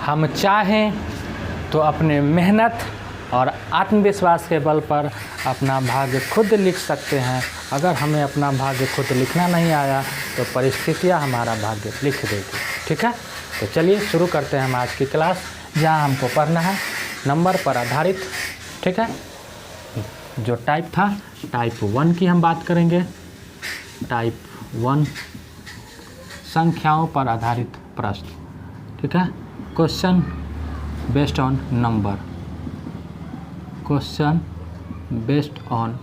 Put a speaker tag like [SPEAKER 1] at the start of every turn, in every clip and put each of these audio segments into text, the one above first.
[SPEAKER 1] हम चाहें तो अपने मेहनत और आत्मविश्वास के बल पर अपना भाग्य खुद लिख सकते हैं। अगर हमें अपना भाग्य खुद लिखना नहीं आया तो परिस्थितियाँ हमारा भाग्य लिख देगी। ठीक है, तो चलिए शुरू करते हैं हम आज की क्लास, जहाँ हमको पढ़ना है नंबर पर आधारित। ठीक है, जो टाइप था टाइप 1 की हम बात करेंगे। टाइप 1 संख्याओं पर आधारित प्रश्न। ठीक है, question based on number, question based on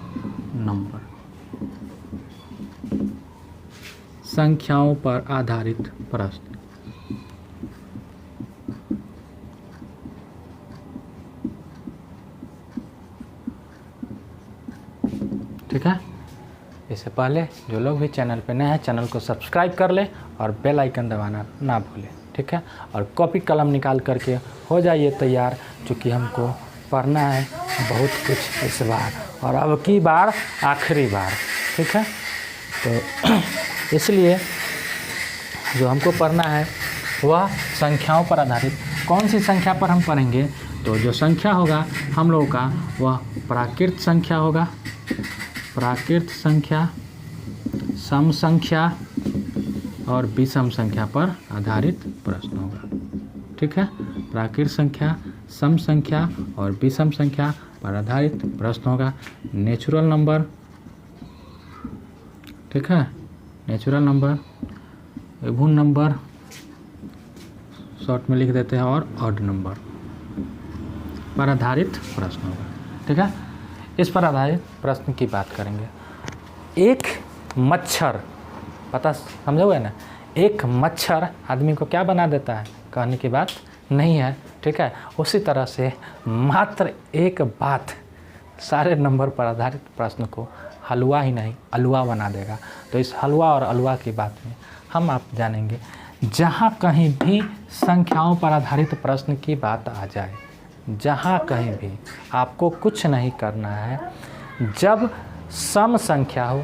[SPEAKER 1] number, संख्याओं पर आधारित प्रश्न। ठीक है, इससे पहले जो लोग भी चैनल पे नए हैं चैनल को सब्सक्राइब कर ले और बेल आइकन दबाना ना भूलें। ठीक है, और कॉपी कलम निकाल करके हो जाइए तैयार, क्योंकि हमको पढ़ना है बहुत कुछ इस बार, और अब की बार आखिरी बार। ठीक है, तो इसलिए जो हमको पढ़ना है वह संख्याओं पर आधारित। कौन सी संख्या पर हम पढ़ेंगे? तो जो संख्या होगा हम लोगों का वह प्राकृत संख्या होगा। प्राकृत संख्या, सम संख्या और विषम संख्या पर आधारित प्रश्न होगा। ठीक है, प्राकृत संख्या, सम संख्या और विषम संख्या पर आधारित प्रश्न होगा। नेचुरल नंबर, ठीक है, नेचुरल नंबर, विभिन्न नंबर शॉर्ट में लिख देते हैं, और ऑड नंबर पर आधारित प्रश्न होगा। ठीक है, इस पर आधारित प्रश्न की बात करेंगे। एक मच्छर, पता समझोगे ना, एक मच्छर आदमी को क्या बना देता है, कहने की बात नहीं है। ठीक है, उसी तरह से मात्र एक बात सारे नंबर पर आधारित प्रश्न को हलवा ही नहीं अलवा बना देगा। तो इस हलवा और अलवा की बात में हम आप जानेंगे। जहाँ कहीं भी संख्याओं पर आधारित प्रश्न की बात आ जाए, जहाँ कहीं भी आपको कुछ नहीं करना है। जब सम संख्या हो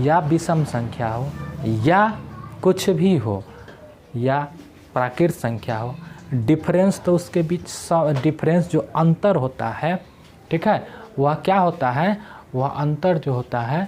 [SPEAKER 1] या विषम संख्या हो या कुछ भी हो या प्राकृत संख्या हो, डिफरेंस तो उसके बीच डिफरेंस जो अंतर होता है, ठीक है, वह क्या होता है, वह अंतर जो होता है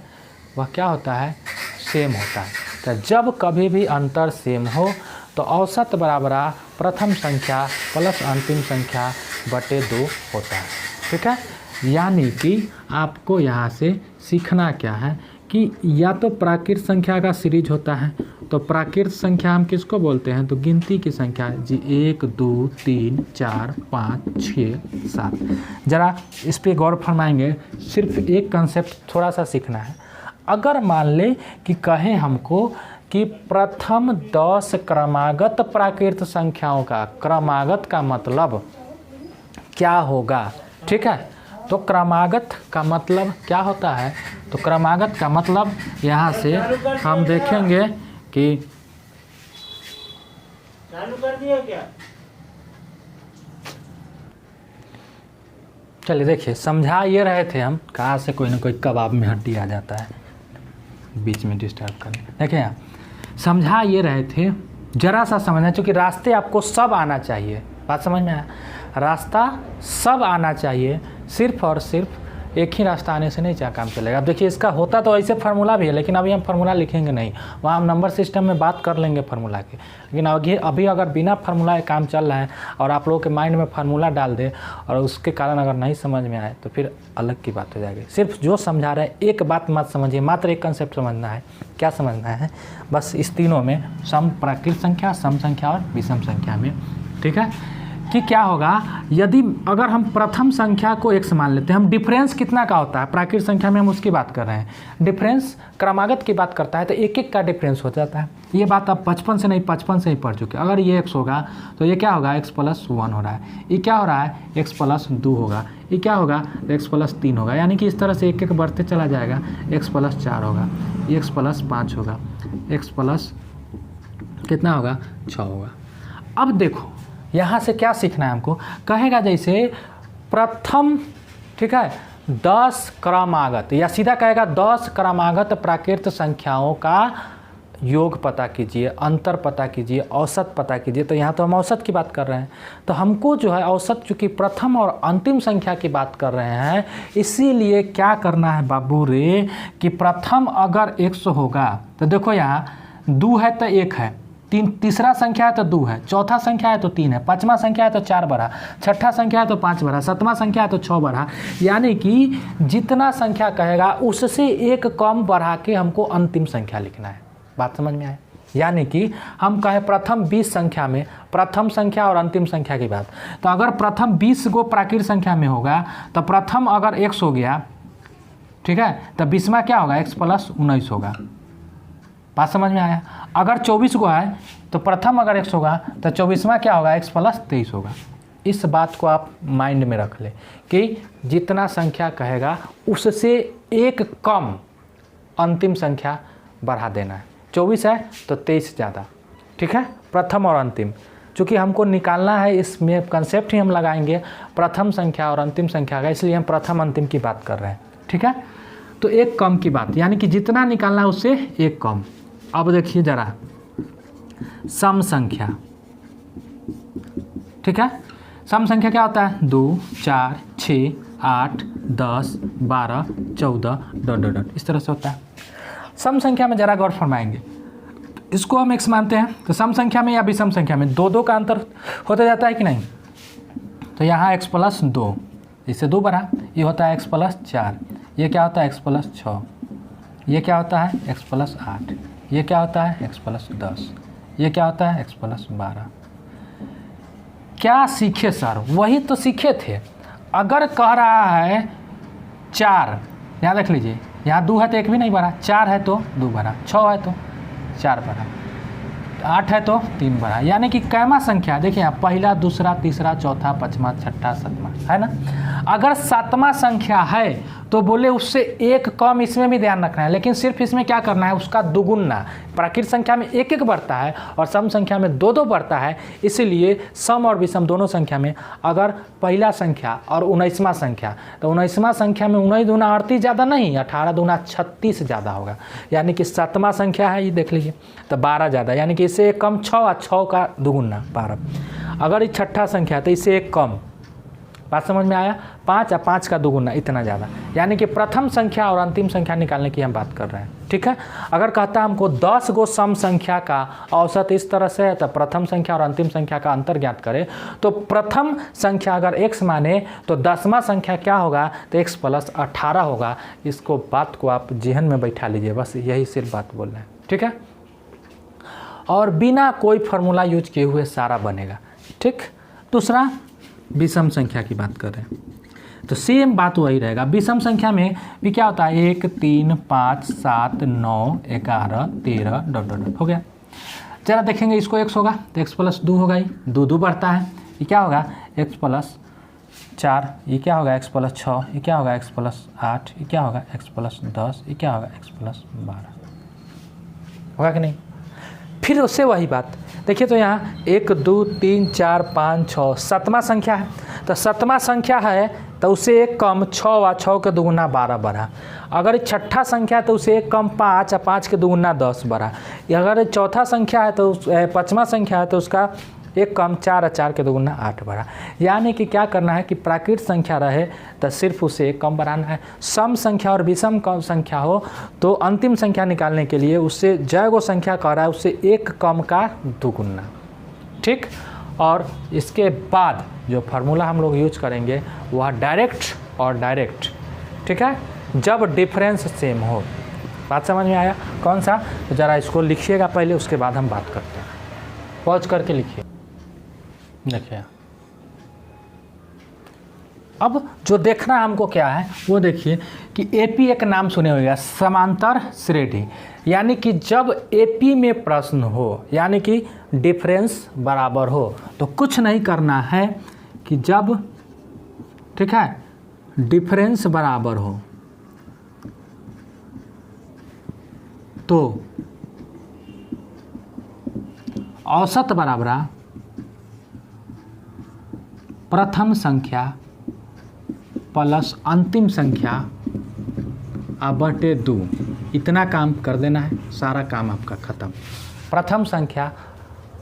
[SPEAKER 1] वह क्या होता है, सेम होता है। तो जब कभी भी अंतर सेम हो तो औसत बराबर प्रथम संख्या प्लस अंतिम संख्या बटे 2 होता है। ठीक है, यानी कि आपको यहाँ से सीखना क्या है कि या तो प्राकृत संख्या का सीरीज होता है, तो प्राकृत संख्या हम किसको बोलते हैं, तो गिनती की संख्या जी, 1 2 3 4 5 6 7। ज़रा इस पे गौर फरमाएंगे, सिर्फ एक कंसेप्ट थोड़ा सा सीखना है। अगर मान ले कि कहें हमको कि प्रथम 10 क्रमागत प्राकृत संख्याओं का, क्रमागत का मतलब क्या होगा? ठीक है, तो क्रमागत का मतलब क्या होता है, तो क्रमागत का मतलब यहाँ से हम देखेंगे कि
[SPEAKER 2] चालू कर दिया क्या?
[SPEAKER 1] चलिए देखिए, समझा ये रहे थे हम, कहाँ से कोई ना कोई कबाब में हड्डी आ जाता है बीच में डिस्टर्ब करने। देखिए यहाँ समझा ये रहे थे, जरा सा समझना, क्योंकि रास्ते आपको सब आना चाहिए। बात समझ में आया? रास्ता सब आना चाहिए, सिर्फ और सिर्फ एक ही रास्ता आने से नहीं क्या काम चलेगा। अब देखिए, इसका होता तो ऐसे फार्मूला भी है, लेकिन अभी हम फार्मूला लिखेंगे नहीं, वहाँ हम नंबर सिस्टम में बात कर लेंगे फार्मूला की। लेकिन अभी अगर बिना फार्मूला काम चल रहा है और आप लोगों के माइंड में फार्मूला डाल दे और उसके कारण अगर नहीं समझ में आए तो फिर अलग की बात हो जाएगी। सिर्फ जो समझा रहे हैं एक बात मत समझिए, मात्र एक कंसेप्ट समझना है। क्या समझना है? बस इस तीनों में, सम प्राकृत संख्या, सम संख्या और विषम संख्या में। ठीक है, कि क्या होगा यदि अगर हम प्रथम संख्या को x मान लेते हैं, हम डिफरेंस कितना का होता है, प्राकृत संख्या में हम उसकी बात कर रहे हैं। डिफरेंस क्रमागत की बात करता है तो एक एक का डिफरेंस हो जाता है। ये बात आप बचपन से नहीं, 55 से ही पढ़ चुके। अगर ये x होगा तो ये क्या होगा, x + 1 हो रहा है। ये क्या हो रहा है, x + 2 होगा। ये क्या होगा, x + 3 होगा। यानी कि इस तरह से एक एक बढ़ते चला जाएगा। x + 4 होगा, x + 5 होगा, x + कितना होगा, 6 होगा। अब देखो यहाँ से क्या सीखना है हमको, कहेगा जैसे प्रथम, ठीक है, 10 क्रमागत, या सीधा कहेगा 10 क्रमागत प्राकृत संख्याओं का योग पता कीजिए, अंतर पता कीजिए, औसत पता कीजिए। तो यहाँ तो हम औसत की बात कर रहे हैं, तो हमको जो है औसत, चूँकि प्रथम और अंतिम संख्या की बात कर रहे हैं, इसीलिए क्या करना है बाबू रे कि प्रथम अगर 100 होगा तो देखो यहाँ 2 है तो 1 है, तीसरा संख्या है तो 2 है, चौथा संख्या है तो 3 है, पांचवा संख्या है तो 4 बढ़ा, छठा संख्या है तो 5 बढ़ा, सातवां संख्या है तो 6 बढ़ा। यानी कि जितना संख्या कहेगा उससे एक कम बढ़ा के हमको अंतिम संख्या लिखना है। बात समझ में आए? यानी कि हम कहें प्रथम 20 संख्या में प्रथम संख्या और अंतिम संख्या की बात, तो अगर प्रथम 20 गो प्राकृत संख्या में होगा तो प्रथम अगर 100 हो गया, ठीक है, तो 20वां क्या होगा, x + 19 होगा। बात समझ में आया? अगर 24 को है तो प्रथम अगर 100 होगा तो 24वां क्या होगा, x + 23 होगा। इस बात को आप माइंड में रख ले कि जितना संख्या कहेगा उससे एक कम अंतिम संख्या बढ़ा देना है। 24 है तो 23 ज़्यादा, ठीक है, प्रथम और अंतिम। चूँकि हमको निकालना है, इसमें कंसेप्ट ही हम लगाएंगे प्रथम संख्या और अंतिम संख्या का, इसलिए हम प्रथम अंतिम की बात कर रहे हैं, ठीक है। तो एक कम की बात, यानी कि जितना निकालना है उससे एक कम। अब देखिए ज़रा सम संख्या, ठीक है। सम संख्या क्या होता है, 2 4 6 8 10 12 14 डॉट इस तरह से होता है। सम संख्या में ज़रा गौर फरमाएंगे, इसको हम x मानते हैं, तो सम संख्या में या विषम संख्या में 2 का अंतर होता जाता है कि नहीं। तो यहाँ x + 2, इससे 2 बढ़ा, ये होता है x + 4, ये क्या होता है x + 6, ये क्या होता है x + 8, ये क्या होता है x + 10, ये क्या होता है x + 12। क्या सीखे सर? वही तो सीखे थे। अगर कह रहा है 4, यहाँ देख लीजिए, यहाँ 2 है तो 1 भी नहीं बढ़ा, 4 है तो 2 बढ़ा, 6 है तो 4 बढ़ा, 8 है तो 3 बढ़ा। यानी कि कैमा संख्या देखिए यहाँ, पहला, दूसरा, तीसरा, चौथा, पाँचवा, छठा, सातवां, है ना। अगर सातवां संख्या है तो बोले उससे एक कम, इसमें भी ध्यान रखना है, लेकिन सिर्फ इसमें क्या करना है, उसका दुगुना। प्राकृत संख्या में 1 बढ़ता है और सम संख्या में 2 बढ़ता है, इसीलिए सम और विषम दोनों संख्या में अगर पहला संख्या और 19वां संख्या, तो 19वां संख्या में 19 दूना 38 ज़्यादा नहीं, 18 दूना 36 ज़्यादा होगा। यानी कि 7वां संख्या है, ये देख लीजिए, तो 12 ज़्यादा, यानी कि इससे एक कम 6 और 6 का दुगुना 12। अगर ये छठा संख्या तो इससे एक कम, बात समझ में आया, 5 और 5 का दुगुना इतना ज़्यादा। यानी कि प्रथम संख्या और अंतिम संख्या निकालने की हम बात कर रहे हैं, ठीक है। अगर कहता है हमको 10 गो सम संख्या का औसत इस तरह से है, तो प्रथम संख्या और अंतिम संख्या का अंतर ज्ञात करें, तो प्रथम संख्या अगर x माने तो 10वां संख्या क्या होगा, तो x + 18 होगा। इसको बात को आप जेहन में बैठा लीजिए, बस यही सिर्फ बात बोल रहे हैं, ठीक है। और बिना कोई फार्मूला यूज किए हुए सारा बनेगा, ठीक। दूसरा विषम संख्या की बात करें तो सेम बात वही रहेगा। विषम संख्या में भी क्या होता है, 1 3 5 7 9 11 13 डॉट हो गया। जरा देखेंगे, इसको x होगा तो x + 2 होगा, ही 2 बढ़ता है, ये क्या होगा x + 4, ये क्या होगा x + 6, ये क्या होगा x + 8, ये क्या होगा x + 10, ये क्या होगा x + 12, होगा कि नहीं। फिर उससे वही बात देखिए, तो यहाँ 1 2 3 4 5 6 7वां संख्या है, तो 7वां संख्या है तो उससे एक कम 6 और 6 के दुगुना 12 बढ़ा। अगर छठा संख्या है तो उससे एक कम 5 और 5 के दुगुना 10 बढ़ा। अगर चौथा संख्या है तो 5वां संख्या है तो उसका एक कम 4 और 4 के दुगुना 8 बढ़ा। यानी कि क्या करना है कि प्राकृत संख्या रहे तो सिर्फ उसे एक कम बढ़ाना है। सम संख्या और विषम संख्या हो तो अंतिम संख्या निकालने के लिए उससे जय गो संख्या कह रहा है उससे एक कम का दुगुना, ठीक। और इसके बाद जो फार्मूला हम लोग यूज करेंगे वह डायरेक्ट और डायरेक्ट, ठीक है, जब डिफरेंस सेम हो। बात समझ में आया? कौन सा? तो ज़रा इसको लिखिएगा पहले, उसके बाद हम बात करते हैं। पॉज करके लिखिए। देखिए, अब जो देखना हमको क्या है वो देखिए कि एपी एक नाम सुने होगा, समांतर श्रेणी। यानी कि जब एपी में प्रश्न हो, यानी कि डिफरेंस बराबर हो, तो कुछ नहीं करना है कि जब, ठीक है, डिफरेंस बराबर हो तो औसत बराबर प्रथम संख्या प्लस अंतिम संख्या बटे 2, इतना काम कर देना है, सारा काम आपका ख़त्म। प्रथम संख्या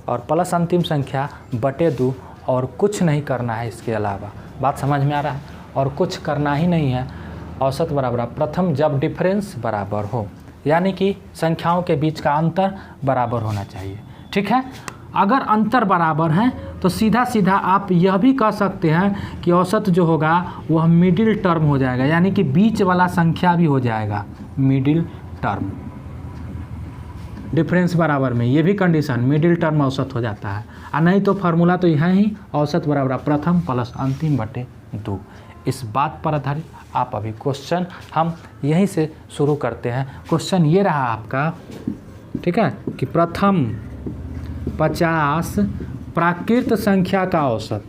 [SPEAKER 1] और प्लस अंतिम संख्या बटे 2 और कुछ नहीं करना है इसके अलावा। बात समझ में आ रहा है? और कुछ करना ही नहीं है। औसत बराबर प्रथम जब डिफरेंस बराबर हो, यानी कि संख्याओं के बीच का अंतर बराबर होना चाहिए। ठीक है, अगर अंतर बराबर है तो सीधा सीधा आप यह भी कह सकते हैं कि औसत जो होगा वह मिडिल टर्म हो जाएगा, यानी कि बीच वाला संख्या भी हो जाएगा मिडिल टर्म। डिफरेंस बराबर में ये भी कंडीशन मिडिल टर्म औसत हो जाता है, और नहीं तो फार्मूला तो यह ही औसत बराबर प्रथम प्लस अंतिम बटे 2। इस बात पर आधारित आप अभी क्वेश्चन हम यहीं से शुरू करते हैं। क्वेश्चन ये रहा आपका, ठीक है, कि प्रथम 50 प्राकृत संख्या का औसत,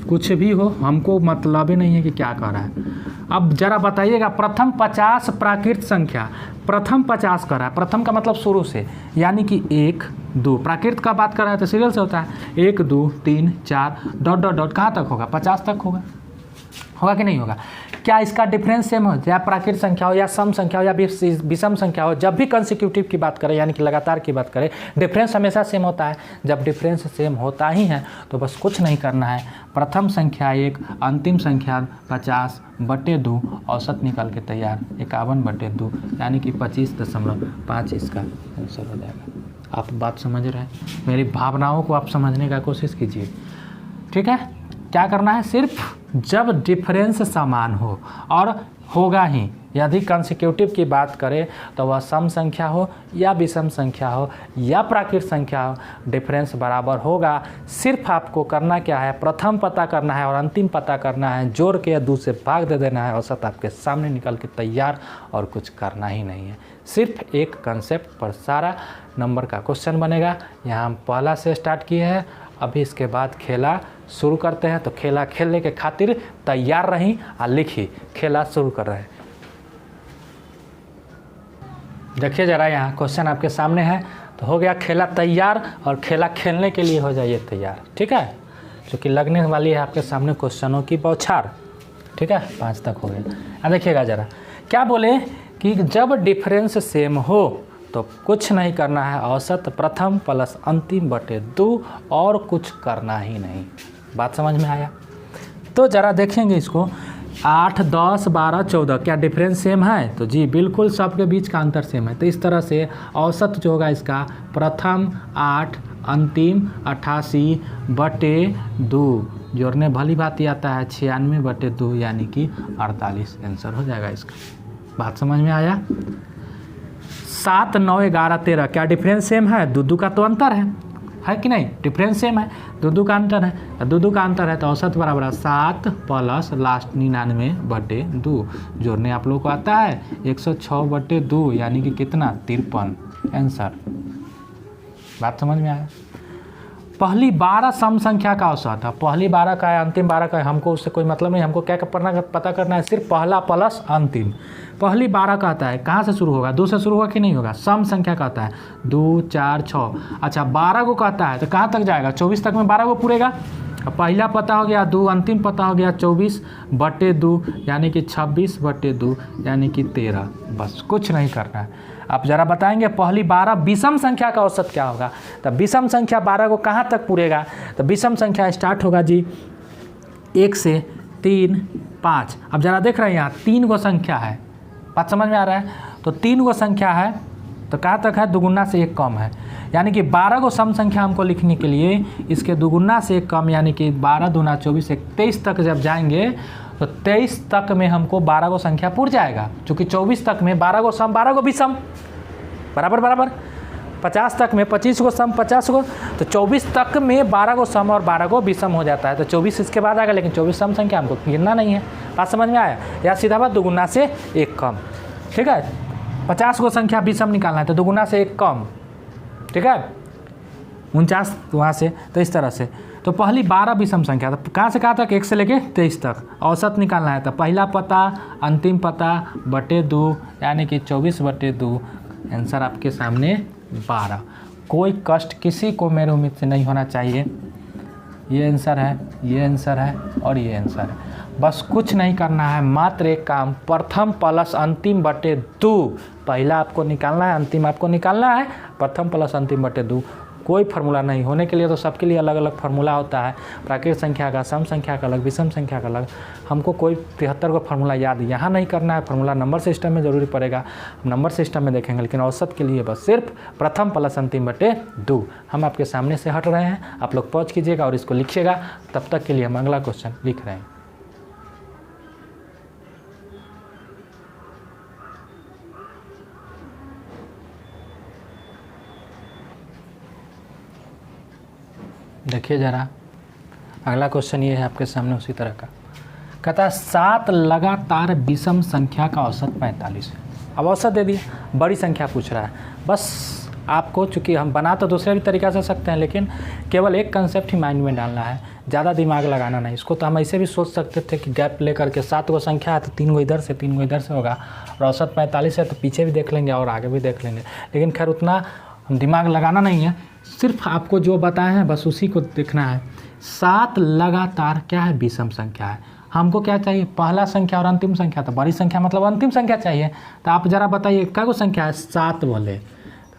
[SPEAKER 1] कुछ भी हो हमको मतलब ही नहीं है कि क्या कर रहा है। अब जरा बताइएगा, प्रथम 50 प्राकृत संख्या, प्रथम 50 कर रहा है, प्रथम का मतलब शुरू से, यानी कि 1 2, प्राकृत का बात कर रहा है तो सीरियल से होता है 1 2 3 4 डॉट डॉट डॉट, कहाँ तक होगा? 50 तक होगा कि नहीं होगा? क्या इसका डिफरेंस सेम हो, या प्राकृत संख्या हो या सम संख्या हो या विषम संख्या हो, जब भी कंसेक्यूटिव की बात करें यानी कि लगातार की बात करें, डिफरेंस हमेशा सेम होता है। जब डिफरेंस सेम होता ही है तो बस कुछ नहीं करना है, प्रथम संख्या 1 अंतिम संख्या 50 बटे 2, औसत निकल के तैयार 51 बटे 2, यानी कि 25.5 इसका आंसर हो जाएगा। आप बात समझ रहे हैं? मेरी भावनाओं को आप समझने का कोशिश कीजिए। ठीक है, क्या करना है? सिर्फ जब डिफरेंस समान हो, और होगा ही, यदि कंसेक्यूटिव की बात करें तो वह सम संख्या हो या विषम संख्या हो या प्राकृत संख्या हो, डिफरेंस बराबर होगा। सिर्फ आपको करना क्या है? प्रथम पता करना है और अंतिम पता करना है, जोड़ के या 2 से भाग दे देना है, औसत आपके सामने निकल के तैयार, और कुछ करना ही नहीं है। सिर्फ एक कंसेप्ट पर सारा नंबर का क्वेश्चन बनेगा। यहाँ हम पहला से स्टार्ट किए हैं, अभी इसके बाद खेला शुरू करते हैं। तो खेला खेलने के खातिर तैयार रहीं और लिखी, खेला शुरू कर रहे हैं। देखिए ज़रा, यहाँ क्वेश्चन आपके सामने है, तो हो गया खेला तैयार, और खेला खेलने के लिए हो जाइए तैयार। ठीक है, क्योंकि लगने वाली है आपके सामने क्वेश्चनों की बौछार। ठीक है, 5 तक हो गया। अब देखिएगा ज़रा, क्या बोले कि जब डिफरेंस सेम हो तो कुछ नहीं करना है, औसत प्रथम प्लस अंतिम बटे 2, और कुछ करना ही नहीं। बात समझ में आया? तो ज़रा देखेंगे इसको, 8 10 12 14, क्या डिफरेंस सेम है? तो जी बिल्कुल, सबके बीच का अंतर सेम है। तो इस तरह से औसत जो होगा इसका प्रथम 8 अंतिम 88 बटे 2, जोड़ने भली बात ही आता है 96 बटे 2, यानी कि 48 आंसर हो जाएगा इसका। बात समझ में आया? 7 9 11 13, क्या डिफरेंस सेम है? 2 का तो अंतर है कि नहीं? डिफरेंस सेम है, 2 का अंतर है, 2 का अंतर है, तो औसत बराबर 7 प्लस लास्ट 99 बटे 2, जोड़ने आप लोग को आता है 106 बटे 2, यानी कि कितना? 53 आंसर। बात समझ में आया? पहली 12 सम संख्या का औसत है, पहली 12 का है अंतिम 12 का है, हमको उससे कोई मतलब नहीं, हमको क्या पता करना है? सिर्फ पहला प्लस अंतिम। पहली 12 का आता है, कहाँ से शुरू होगा? 2 से शुरू होगा कि नहीं होगा? सम संख्या का आता है 2 4 6। अच्छा, 12 को कहता है तो कहाँ तक जाएगा? 24 तक में 12 को पूरेगा। पहला पता हो गया 2, अंतिम पता हो गया 24 बटे 2, यानी कि 26 बटे 2, यानी कि 13। बस कुछ नहीं करना है। आप ज़रा बताएंगे पहली 12 विषम संख्या का औसत क्या होगा? तो विषम संख्या 12 को कहाँ तक पूरेगा? तो विषम संख्या स्टार्ट होगा जी 1 से 3 5। अब ज़रा देख रहे हैं यहाँ 3 गो संख्या है, बात समझ में आ रहा है? तो 3 गो संख्या है, तो कहाँ तक है? दुगुना से 1 कम है, यानी कि 12 को सम संख्या हमको लिखने के लिए इसके दुगुना से 1 कम, यानी कि 12 दूना 24 23 तक जब जाएंगे तो 23 तक में हमको 12 को संख्या पूर जाएगा, क्योंकि 24 तक में 12 को सम 12 को विषम, बराबर बराबर। 50 तक में 25 को सम 50 को, तो 24 तक में 12 को सम और 12 को विषम हो जाता है। तो 24 इसके बाद आएगा, लेकिन 24 सम संख्या हमको गिनना नहीं है। बात समझ में आया? या सीधा बात, दुगुना से 1 कम। ठीक है, 50 को संख्या विषम निकालना है तो दुगुना से 1 कम। ठीक है, 49 वहाँ से, तो इस तरह से। तो पहली 12 विषम संख्या, तो कहाँ से कहाँ तक? 1 से लेके 23 तक। औसत निकालना है तो पहला पता अंतिम पता बटे 2, यानी कि 24 बटे 2, आंसर आपके सामने 12। कोई कष्ट किसी को मेरे उम्मीद से नहीं होना चाहिए। ये आंसर है, ये आंसर है और ये आंसर है। बस कुछ नहीं करना है, मात्र एक काम, प्रथम प्लस अंतिम बटे 2। पहला आपको निकालना है, अंतिम आपको निकालना है, प्रथम प्लस अंतिम बटे 2। कोई फार्मूला नहीं, होने के लिए तो सबके लिए अलग अलग फार्मूला होता है, प्राकृत संख्या का, सम संख्या का अलग, विषम संख्या का अलग। हमको कोई 73 को फार्मूला याद यहाँ नहीं करना है, फार्मूला नंबर सिस्टम में ज़रूरी पड़ेगा, नंबर सिस्टम में देखेंगे, लेकिन औसत के लिए बस सिर्फ प्रथम प्लस अंतिम बटे 2। हम आपके सामने से हट रहे हैं, आप लोग पॉज कीजिएगा और इसको लिखिएगा। तब तक के लिए हम अगला क्वेश्चन लिख रहे हैं। देखिए ज़रा, अगला क्वेश्चन ये है आपके सामने उसी तरह का। कहता है 7 लगातार विषम संख्या का औसत 45 है। अब औसत दे दिया, बड़ी संख्या पूछ रहा है। बस आपको, चूँकि हम बना तो दूसरे भी तरीक़ा से सकते हैं, लेकिन केवल एक कंसेप्ट ही माइंड में डालना है, ज़्यादा दिमाग लगाना नहीं। इसको तो हम ऐसे भी सोच सकते थे कि गैप ले करके 7 गो संख्या है तो 3 गो इधर से 3 गो इधर से होगा, और औसत 45 है तो पीछे भी देख लेंगे और आगे भी देख लेंगे, लेकिन खैर उतना दिमाग लगाना नहीं है। सिर्फ आपको जो बताए हैं बस उसी को देखना है। 7 लगातार क्या है, विषम संख्या है। हमको क्या चाहिए, पहला संख्या और अंतिम संख्या। तो बड़ी संख्या मतलब अंतिम संख्या चाहिए। तो आप ज़रा बताइए क्या को संख्या है, 7 बोले,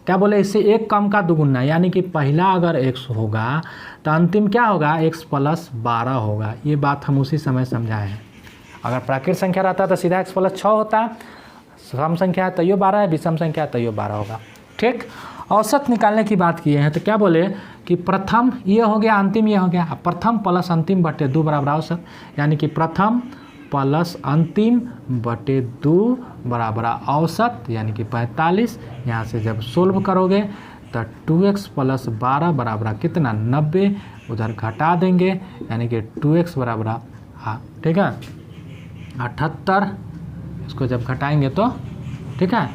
[SPEAKER 1] क्या बोले, इससे एक कम का दुगुना, यानी कि पहला अगर x होगा तो अंतिम क्या होगा, x + 12 होगा। ये बात हम उसी समय समझाए हैं। अगर प्राकृत संख्या रहता तो सीधा x + 6 होता, सम संख्या है तैयो 12 है, विषम संख्या है तैयो 12 होगा। ठीक, औसत निकालने की बात किए हैं तो क्या बोले कि प्रथम ये हो गया, अंतिम ये हो गया, प्रथम प्लस अंतिम बटे 2 बराबर औसत, यानी कि प्रथम प्लस अंतिम बटे 2 बराबर औसत, यानी कि 45। यहाँ से जब सोल्व करोगे तो 2x + 12 बराबर कितना, 90, उधर घटा देंगे, यानी कि 2x बराबर, हाँ ठीक है, 78। इसको जब घटाएंगे तो ठीक है,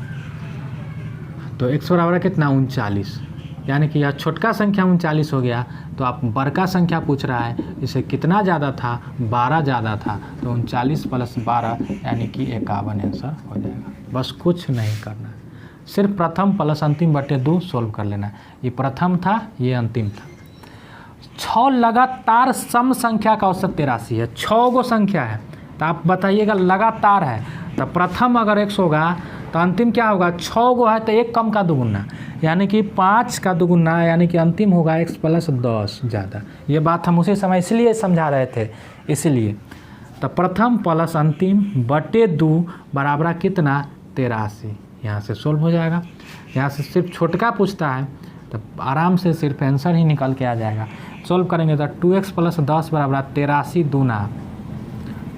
[SPEAKER 1] तो x बराबर कितना, 39, यानी कि यह छोटका संख्या 39 हो गया। तो आप बड़का संख्या पूछ रहा है, इसे कितना ज़्यादा था, 12 ज़्यादा था, तो 39 + 12 यानी कि 51 आंसर हो जाएगा। बस कुछ नहीं करना है, सिर्फ प्रथम प्लस अंतिम बटे 2 सोल्व कर लेना है। ये प्रथम था, ये अंतिम था। 6 लगातार सम संख्या का औसत 83 है। 6 गो संख्या है, तो आप बताइएगा लगातार है, तो प्रथम अगर x होगा तो अंतिम क्या होगा, 6 गो है तो एक कम का दुगुना, यानी कि 5 का दुगुना, यानी कि अंतिम होगा x + 10 ज़्यादा। ये बात हम उसी समय इसलिए समझा रहे थे, इसलिए। तो प्रथम प्लस अंतिम बटे 2 बराबर कितना, 83। यहाँ से सोल्व हो जाएगा। यहाँ से सिर्फ छोटका पूछता है तो आराम से सिर्फ आंसर ही निकल के आ जाएगा। सोल्व करेंगे तो 2x + 10 बराबर 83 दूना,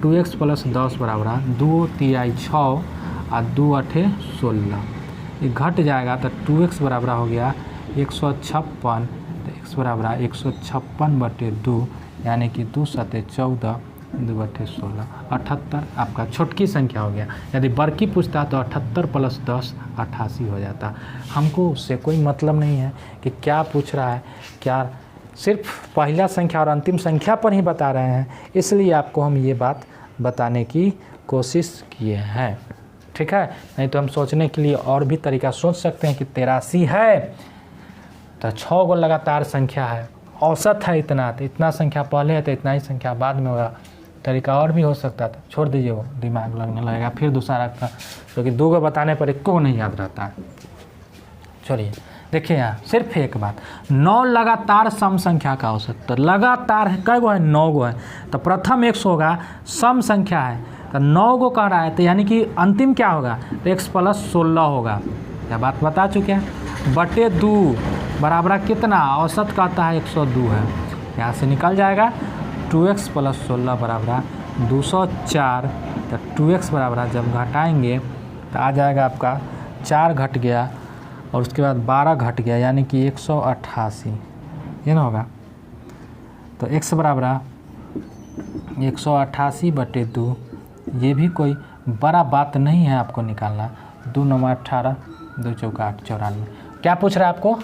[SPEAKER 1] 2x + 10 बराबर 2 3 6 और 2 8 16। ये घट जाएगा तो 2x बराबर हो गया 156, तो x बराबर 156 बटे 2, यानी कि 2 7 14, 2 8 16, 78 आपका छोटकी संख्या हो गया। यदि बड़की पूछता तो 78 + 10 88 हो जाता। हमको उससे कोई मतलब नहीं है कि क्या पूछ रहा है, क्या, सिर्फ पहला संख्या और अंतिम संख्या पर ही बता रहे हैं, इसलिए आपको हम ये बात बताने की कोशिश किए हैं। ठीक है, नहीं तो हम सोचने के लिए और भी तरीका सोच सकते हैं कि 83 है तो 6 गो लगातार संख्या है, औसत है इतना, तो इतना संख्या पहले है तो इतना ही संख्या बाद में होगा। तरीका और भी हो सकता था, छोड़ दीजिए, वो दिमाग लगने लगेगा फिर दूसरा रखता, क्योंकि 2 गो बताने पर एक को नहीं याद रहता है। चलिए देखिए यहाँ सिर्फ एक बात, 9 लगातार सम संख्या का औसत। तो लगातार है, कै गो है, 9 गो है, तो प्रथम x होगा, सम संख्या है तो 9 गो कह रहा है, तो यानी कि अंतिम क्या होगा, तो x + 16 होगा। यह बात बता चुके हैं। बटे 2 बराबर कितना, औसत कहता है 102 है, यहाँ से निकल जाएगा 2x + 16 बराबर 204। तो 2x बराबर जब घटाएंगे तो आ जाएगा आपका 4 घट गया और उसके बाद 12 घट गया, यानी कि 188, ये ना होगा। तो x बराबर 188 बटे 2, ये भी कोई बड़ा बात नहीं है आपको निकालना। 2 9 18, 2 4 8 94। क्या पूछ रहा है आपको,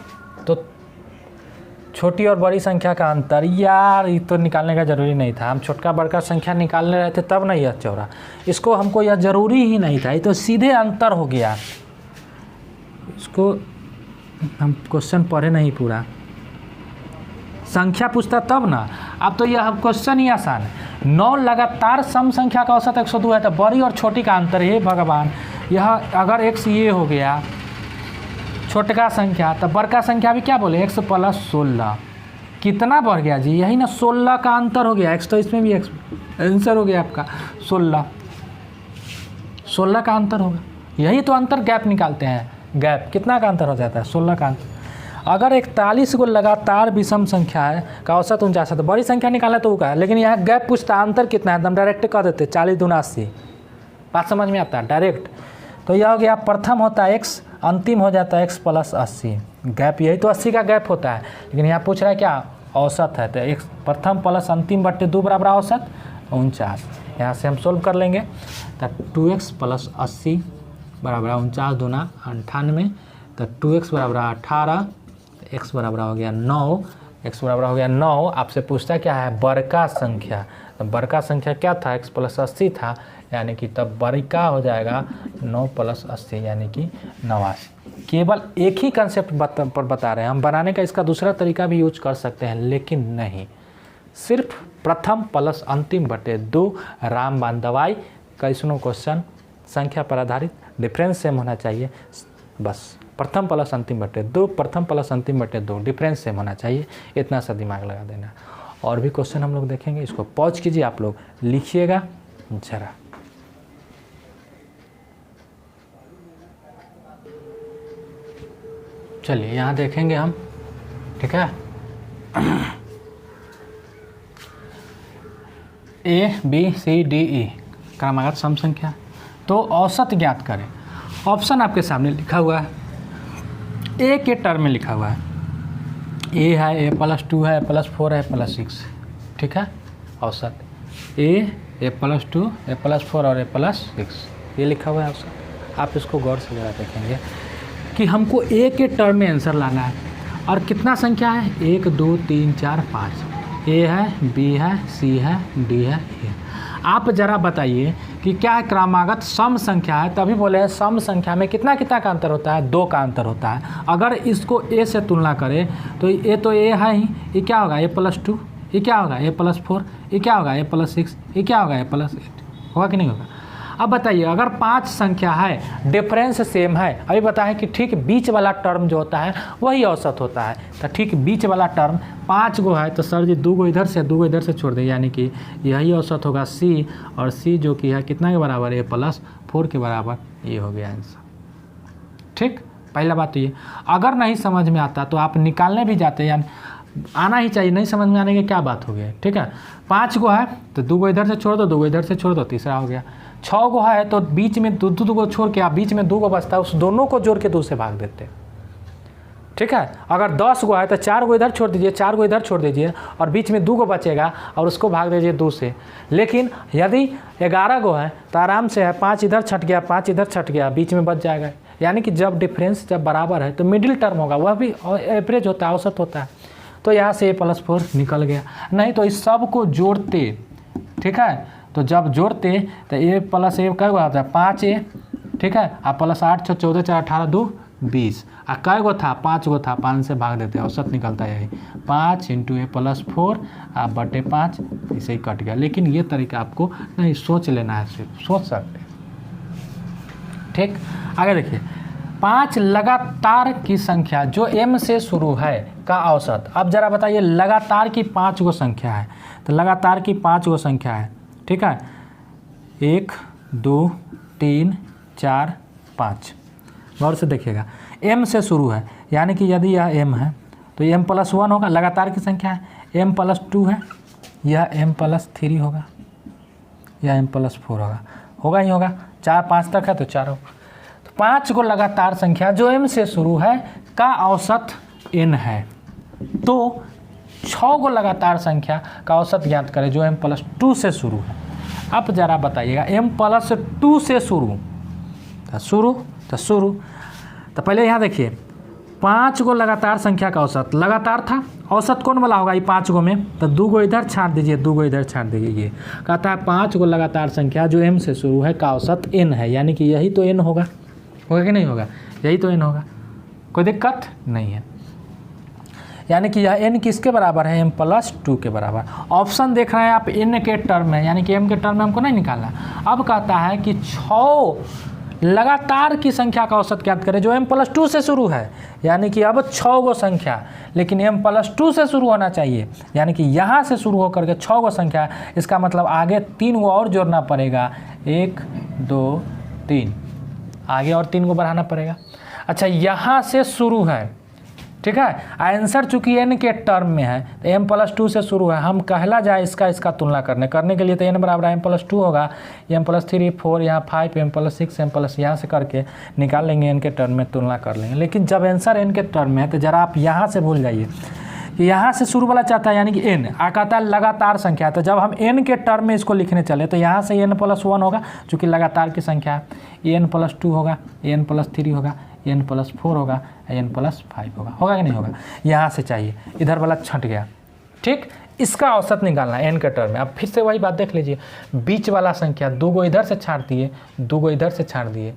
[SPEAKER 1] तो छोटी और बड़ी संख्या का अंतर। यार ये तो निकालने का ज़रूरी नहीं था, हम छोटका बड़का संख्या निकालने रहे थे तब नहीं, यह 14, इसको हमको यह ज़रूरी ही नहीं था, ये तो सीधे अंतर हो गया। इसको हम क्वेश्चन पढ़े नहीं पूरा, संख्या पूछता तब ना। अब तो यह क्वेश्चन ही आसान है, 9 लगातार सम संख्या का औसत 102 है, तो बड़ी और छोटी का अंतर है भगवान। यह अगर x ये हो गया छोटका संख्या, तो बड़का संख्या भी क्या बोले x + 16 कितना बढ़ गया जी, यही ना 16 का अंतर हो गया, x तो इसमें भी x आंसर हो गया आपका 16 का अंतर होगा, यही तो अंतर गैप निकालते हैं। गैप कितना का अंतर हो जाता है, 16 का अंतर। अगर 41 को लगातार विषम संख्या है का औसत 49 है, तो बड़ी संख्या निकालना तो होगा, लेकिन यहाँ गैप पूछता अंतर कितना है, एकदम डायरेक्ट कर देते 40 दूना 80। बात समझ में आता है डायरेक्ट। तो यह हो गया प्रथम होता है x, अंतिम हो जाता है x + 80। गैप यही तो 80 का गैप होता है, लेकिन यहाँ पूछ रहा है क्या औसत है, तो x प्रथम + अंतिम बटे 2 बराबर औसत 49। यहाँ से हम सोल्व कर लेंगे, तो 2x + 80 बराबर 49 दूना 98, तो 2x बराबर 18, x बराबर हो गया 9, x बराबर हो गया 9। आपसे पूछता क्या है बड़का संख्या, तो बड़का संख्या क्या था x + 80 था, यानी कि तब बड़का हो जाएगा 9 + 80 यानी कि 89। केवल एक ही कंसेप्ट पर बता रहे हैं हम, बनाने का इसका दूसरा तरीका भी यूज कर सकते हैं, लेकिन नहीं, सिर्फ प्रथम + अंतिम बटे 2 रामबाण दवाई। कैसनो क्वेश्चन संख्या पर आधारित, डिफरेंस सेम होना चाहिए, बस प्रथम + अंतिम बटे 2, प्रथम + अंतिम बटे 2, डिफरेंस सेम होना चाहिए, इतना सा दिमाग लगा देना। और भी क्वेश्चन हम लोग देखेंगे, इसको पॉज कीजिए, आप लोग लिखिएगा जरा। चलिए यहाँ देखेंगे हम, ठीक है। ABCDE क्रमागत सम संख्या, तो औसत ज्ञात करें। ऑप्शन आपके सामने लिखा हुआ है, ए के टर्म में लिखा हुआ है, ए है, a + 2 है, a + 4 है, a + 6, ठीक है। औसत a + 2, a + 4 और a + 6, ये लिखा हुआ है औसत। आप इसको गौर से ज़रा देखेंगे कि हमको ए के टर्म में आंसर लाना है, और कितना संख्या है 1 2 3 4 5, ए है, बी है, सी है, डी है, ए। आप ज़रा बताइए कि क्या क्रमागत सम संख्या है, तभी बोले हैं सम संख्या में कितना कितना का अंतर होता है, 2 का अंतर होता है। अगर इसको ए से तुलना करें तो ए है ही, ये क्या होगा a + 2, ये क्या होगा a + 4, ये क्या होगा a + 6, ये क्या होगा a + 8, होगा कि नहीं होगा। अब बताइए अगर 5 संख्या है, डिफरेंस सेम है, अभी बताएं कि ठीक बीच वाला टर्म जो होता है वही औसत होता है, तो ठीक बीच वाला टर्म 5 गो है, तो सर जी 2 गो इधर से 2 गो इधर से छोड़ दें, यानी कि यही औसत होगा C, और C जो कि है कितना के बराबर है a + 4 के बराबर, ये हो गया आंसर। ठीक, पहला बात तो ये। अगर नहीं समझ में आता तो आप निकालने भी जाते हैं, यानी आना ही चाहिए, नहीं समझ में आने की क्या बात हो गई, ठीक है। 5 गो है तो 2 गो इधर से छोड़ दो, 2 गो इधर से छोड़ दो, तीसरा हो गया। 6 गो है तो बीच में 2 गो छोड़ के आप बीच में 2 गो बचता है, उस दोनों को जोड़ के 2 से भाग देते, ठीक है। अगर 10 गो है तो 4 गो इधर छोड़ दीजिए, 4 गो इधर छोड़ दीजिए, और बीच में 2 गो बचेगा और उसको भाग दीजिए 2 से। लेकिन यदि 11 गो है तो आराम से है, 5 इधर छट गया, 5 इधर छट गया, बीच में बच जाएगा। यानी कि जब डिफरेंस जब बराबर है तो मिडिल टर्म होगा, वह भी एवरेज होता है, औसत होता है। तो यहाँ से a + 4 निकल गया, नहीं तो इस सब को जोड़ते, ठीक है। तो जब जोड़ते तो a + a क्या होता है 5a, ठीक है, आ +8 6 14 4 18 2 20, आ कै गो था 5 गो था, 5 से भाग देते, औसत निकलता है यही 5 × a + 4 आ बटे 5, इसे ही कट गया। लेकिन ये तरीका आपको नहीं सोच लेना है, सिर्फ सोच सकते, ठीक। आगे देखिए, 5 लगातार की संख्या जो m से शुरू है का औसत। अब जरा बताइए लगातार की 5 गो संख्या है, तो लगातार की 5 गो संख्या है, ठीक है, 1 2 3 4 5। गौर से देखिएगा, m से शुरू है, यानी कि यदि यह m है तो m + 1 होगा, लगातार की संख्या है। m + 2 है, यह m + 3 होगा, यह m + 4 होगा ही होगा। 4 5 तक है तो 4 होगा। तो 5 को लगातार संख्या जो m से शुरू है का औसत n है। तो 6 को लगातार संख्या का औसत ज्ञात करें जो m + 2 से शुरू है। अब जरा बताइएगा m + 2 से शुरू तो पहले यहाँ देखिए 5 को लगातार संख्या का औसत लगातार था, औसत कौन वाला होगा ये 5 गो में, तो 2 गो इधर छाट दीजिए, 2 गो इधर छाट दीजिए। ये कहता है 5 को लगातार संख्या जो m से शुरू है का औसत n है, यानी कि यही तो n होगा कि नहीं होगा, यही तो n होगा, कोई दिक्कत नहीं है। यानी कि यह n किसके बराबर है, m+2 के बराबर। ऑप्शन देख रहे हैं आप n के टर्म में, यानी कि m के टर्म में हमको नहीं निकालना। अब कहता है कि 6 लगातार की संख्या का औसत ज्ञात करें जो m+2 से शुरू है, यानी कि अब 6 गो संख्या, लेकिन m+2 से शुरू होना चाहिए, यानी कि यहाँ से शुरू होकर के 6 गो संख्या, इसका मतलब आगे 3 गो और जोड़ना पड़ेगा, 1 2 3, आगे और 3 गो बढ़ाना पड़ेगा। अच्छा, यहाँ से शुरू है, ठीक है। आंसर चूंकि n के टर्म में है तो m+2 से शुरू है, हम कहला जाए इसका तुलना करने के लिए तो n बराबर m+2 होगा, m+3 4 यहाँ 5 m+6 m+ यहाँ से करके निकाल लेंगे, n के टर्म में तुलना कर लेंगे। लेकिन जब आंसर n के टर्म में है तो ज़रा आप यहाँ से भूल जाइए कि यहाँ से शुरू वाला चाहता है, यानी कि n कहता है लगातार संख्या, तो जब हम n के टर्म में इसको लिखने चले तो यहाँ से n+1 होगा चूँकि लगातार की संख्या है, n+2 होगा, n+3 होगा, n+4 होगा, n+5 होगा कि नहीं होगा, यहाँ से चाहिए, इधर वाला छट गया, ठीक। इसका औसत निकालना है n के टर्म में। अब फिर से वही बात देख लीजिए, बीच वाला संख्या 2 गो इधर से छाड़ दिए, 2 गो इधर से छाड़ दिए,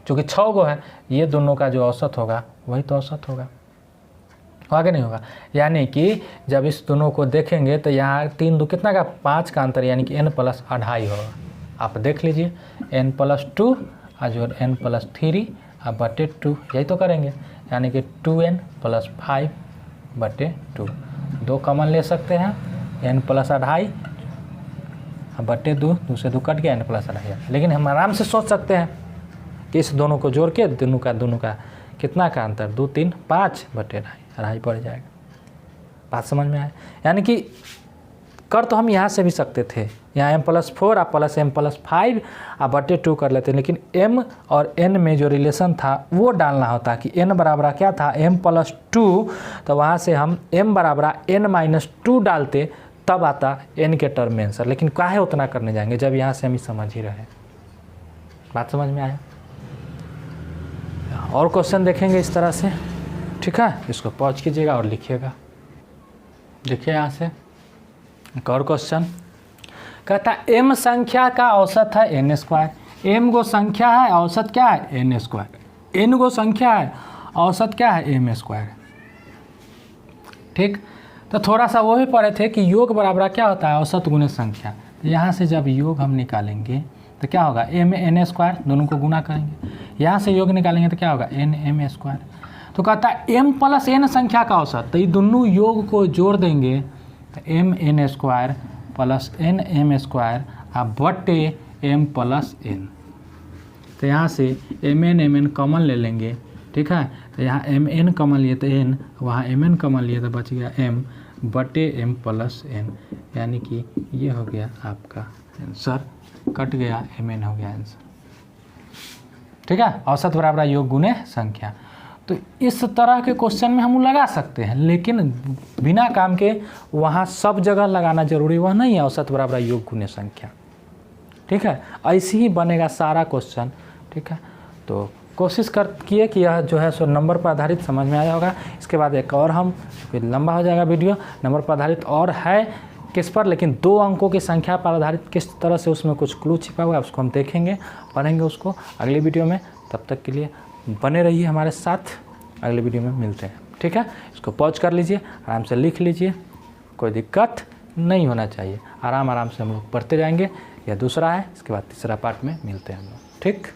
[SPEAKER 1] चूँकि 6 गो है, ये दोनों का जो औसत होगा वही तो औसत होगा कि नहीं होगा। यानी कि जब इस दोनों को देखेंगे तो यहाँ 3 2 कितना का 5 का अंतर, यानी कि n+2.5 होगा। आप देख लीजिए n+2 और n+3 बटे 2, यही तो करेंगे, यानी कि 2n+5/2, 2 कॉमन ले सकते हैं, n+2.5 बटे 2, 2 से 2 कट गया, n+2.5। लेकिन हम आराम से सोच सकते हैं कि इस दोनों को जोड़ के दोनों का कितना का अंतर, 2 3 5/2.5 पड़ जाएगा। बात समझ में आए, यानी कि कर तो हम यहाँ से भी सकते थे, यहाँ m+4 आप प्लस m+5 आप बटे 2 कर लेते, लेकिन m और n में जो रिलेशन था वो डालना होता कि n बराबर क्या था, m+2, तो वहाँ से हम m बराबर n-2 डालते, तब आता n के टर्म में आंसर। लेकिन काहे उतना करने जाएंगे जब यहाँ से हम ही समझ ही रहे। बात समझ में आया। और क्वेश्चन देखेंगे इस तरह से, ठीक है। इसको पॉज कीजिएगा और लिखिएगा। देखिए यहाँ से एक और क्वेश्चन कहता है m संख्या का औसत है n², m गो संख्या है, औसत क्या है n², n गो संख्या है, औसत क्या है m², ठीक। तो थोड़ा सा वो भी पढ़े थे कि योग बराबर क्या होता है, औसत गुने संख्या। तो यहाँ से जब योग हम निकालेंगे तो क्या होगा, m n², दोनों को गुना करेंगे, यहाँ से योग निकालेंगे तो क्या होगा n m²। तो कहता है m+n संख्या का औसत, तो ये दोनों योग को जोड़ देंगे तो m n² + n m² आप बटे m+n। तो यहाँ से mn कॉमन ले लेंगे, ठीक है। तो यहाँ mn कॉमन लिए तो n, वहाँ mn कॉमन लिए तो बच गया m बटे m+n, यानी कि ये हो गया आपका आंसर, कट गया mn हो गया आंसर, ठीक है। औसत बराबर योग गुने संख्या। तो इस तरह के क्वेश्चन में हम लगा सकते हैं, लेकिन बिना काम के वहाँ सब जगह लगाना जरूरी वह नहीं है, औसत बराबर योग गुने संख्या, ठीक है। ऐसे ही बनेगा सारा क्वेश्चन, ठीक है। तो कोशिश किए कि यह जो है सो नंबर पर आधारित समझ में आया होगा। इसके बाद एक और हम, फिर लंबा हो जाएगा वीडियो, नंबर पर आधारित और है किस पर, लेकिन 2 अंकों की संख्या पर आधारित किस तरह से, उसमें कुछ क्लू छिपा हुआ है, उसको हम देखेंगे, पढ़ेंगे उसको अगली वीडियो में। तब तक के लिए बने रहिए हमारे साथ, अगले वीडियो में मिलते हैं, ठीक है। इसको पॉज कर लीजिए, आराम से लिख लीजिए, कोई दिक्कत नहीं होना चाहिए, आराम से हम लोग पढ़ते जाएंगे। यह दूसरा है, इसके बाद तीसरा पार्ट में मिलते हैं हम लोग, ठीक।